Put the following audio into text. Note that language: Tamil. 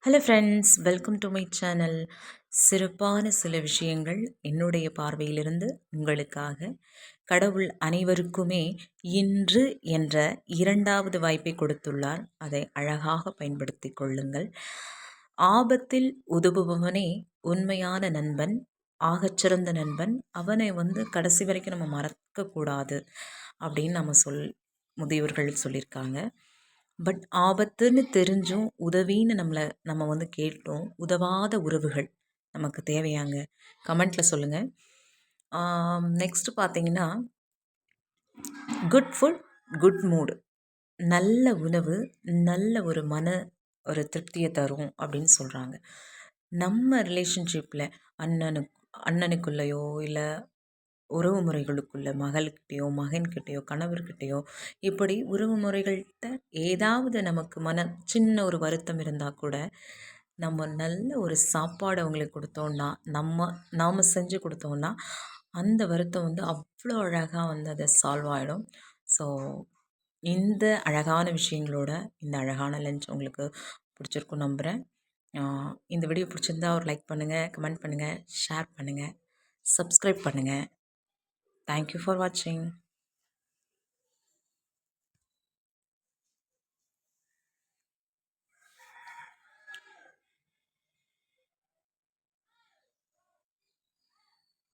Hello friends, welcome to my channel. சிறப்பான சில விஷயங்கள் என்னுடைய பார்வையிலிருந்து உங்களுக்காக. கடவுள் அனைவருக்குமே இன்று என்ற இரண்டாவது வாய்ப்பை கொடுத்துள்ளார். அதை அழகாக பயன்படுத்தி கொள்ளுங்கள். ஆபத்தில் உதவுபவனே உண்மையான நண்பன், ஆகச்சிறந்த நண்பன். அவனை கடைசி வரைக்கும் நம்ம மறக்கக்கூடாது அப்படின்னு முதியோர்கள் சொல்லியிருக்காங்க. பட் ஆபத்துன்னு தெரிஞ்சும் உதவின்னு நம்ம கேட்டோம். உதவாத உறவுகள் நமக்கு தேவையாங்க? கமெண்ட்டில் சொல்லுங்கள். நெக்ஸ்ட்டு பார்த்தீங்கன்னா, குட் ஃபுட் குட் மூடு. நல்ல உணவு நல்ல ஒரு திருப்தியை தரும் அப்படின்னு சொல்கிறாங்க. நம்ம ரிலேஷன்ஷிப்பில் அண்ணனுக்குள்ளேயோ இல்லை உறவு முறைகளுக்குள்ள மகள்கிட்டயோ மகன்கிட்டயோ கணவர்கிட்டயோ இப்படி உறவு முறைகள்கிட்ட ஏதாவது நமக்கு சின்ன ஒரு வருத்தம் இருந்தால் கூட நம்ம நல்ல ஒரு சாப்பாடு அவங்களுக்கு கொடுத்தோன்னா நாம் செஞ்சு கொடுத்தோன்னா அந்த வருத்தம் அவ்வளோ அழகாக அதை சால்வ் ஆகிடும். ஸோ இந்த அழகான விஷயங்களோட இந்த அழகான லஞ்ச் உங்களுக்கு பிடிச்சிருக்கும் நம்புகிறேன். இந்த வீடியோ பிடிச்சிருந்தா ஒரு லைக் பண்ணுங்கள், கமெண்ட் பண்ணுங்கள், ஷேர் பண்ணுங்கள், சப்ஸ்கிரைப் பண்ணுங்கள். Thank you for watching.